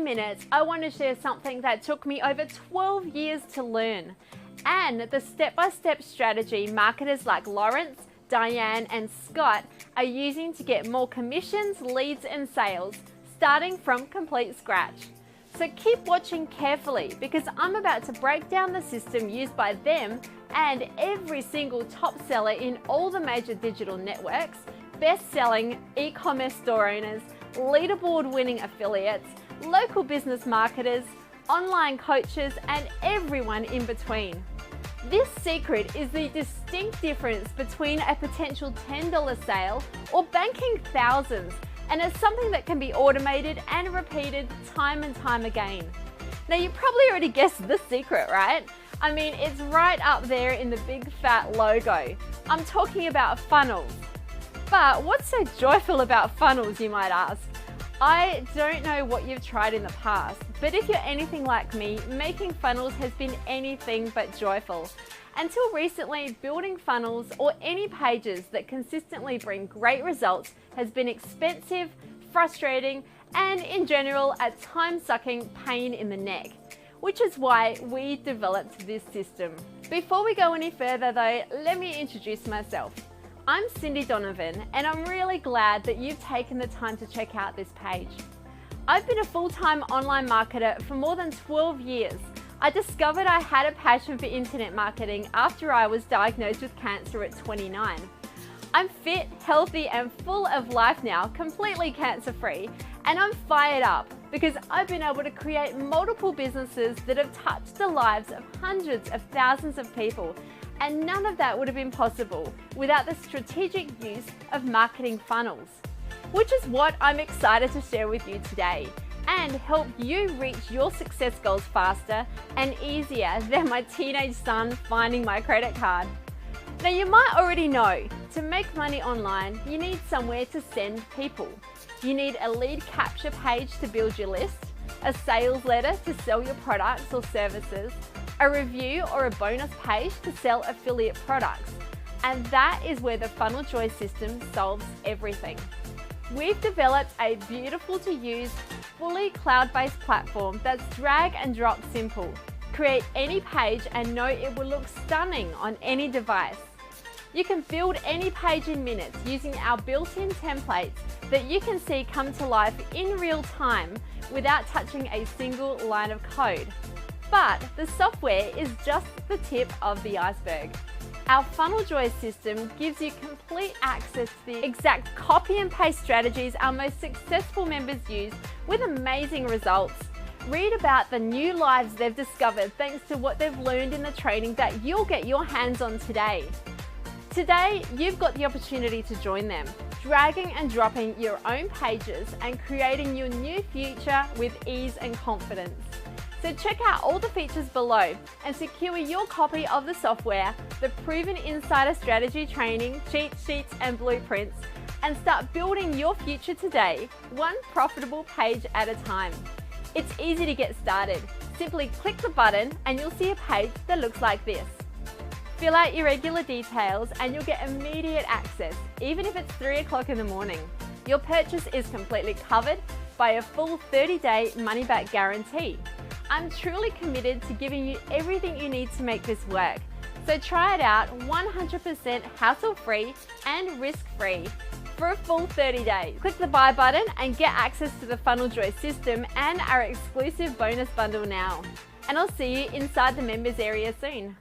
minutes, I want to share something that took me over 12 years to learn, and the step-by-step strategy marketers like Lawrence, Diane, and Scott are using to get more commissions, leads, and sales, starting from complete scratch. So keep watching carefully, because I'm about to break down the system used by them and every single top seller in all the major digital networks, best-selling e-commerce store owners, leaderboard-winning affiliates, local business marketers, online coaches, and everyone in between. This secret is the distinct difference between a potential $10 sale or banking thousands, and it's something that can be automated and repeated time and time again. Now, you probably already guessed the secret, right? I mean, it's right up there in the big fat logo. I'm talking about funnels. But what's so joyful about funnels, you might ask? I don't know what you've tried in the past, but if you're anything like me, making funnels has been anything but joyful. Until recently, building funnels or any pages that consistently bring great results has been expensive, frustrating, and in general, a time-sucking pain in the neck, which is why we developed this system. Before we go any further though, let me introduce myself. I'm Cindy Donovan, and I'm really glad that you've taken the time to check out this page. I've been a full-time online marketer for more than 12 years. I discovered I had a passion for internet marketing after I was diagnosed with cancer at 29. I'm fit, healthy, and full of life now, completely cancer-free, and I'm fired up because I've been able to create multiple businesses that have touched the lives of hundreds of thousands of people. And none of that would have been possible without the strategic use of marketing funnels, which is what I'm excited to share with you today and help you reach your success goals faster and easier than my teenage son finding my credit card. Now, you might already know, to make money online, you need somewhere to send people. You need a lead capture page to build your list, a sales letter to sell your products or services, a review or a bonus page to sell affiliate products. And that is where the FunnelJoy system solves everything. We've developed a beautiful to use, fully cloud-based platform that's drag and drop simple. Create any page and know it will look stunning on any device. You can build any page in minutes using our built-in templates that you can see come to life in real time without touching a single line of code. But the software is just the tip of the iceberg. Our FunnelJoy system gives you complete access to the exact copy and paste strategies our most successful members use with amazing results. Read about the new lives they've discovered thanks to what they've learned in the training that you'll get your hands on today. Today, you've got the opportunity to join them, dragging and dropping your own pages and creating your new future with ease and confidence. So check out all the features below and secure your copy of the software, the proven insider strategy training, cheat sheets, and blueprints, and start building your future today, one profitable page at a time. It's easy to get started. Simply click the button and you'll see a page that looks like this. Fill out your regular details and you'll get immediate access, even if it's 3 o'clock in the morning. Your purchase is completely covered by a full 30-day money-back guarantee. I'm truly committed to giving you everything you need to make this work. So try it out 100% hassle-free and risk-free for a full 30 days. Click the buy button and get access to the FunnelJoy system and our exclusive bonus bundle now. And I'll see you inside the members area soon.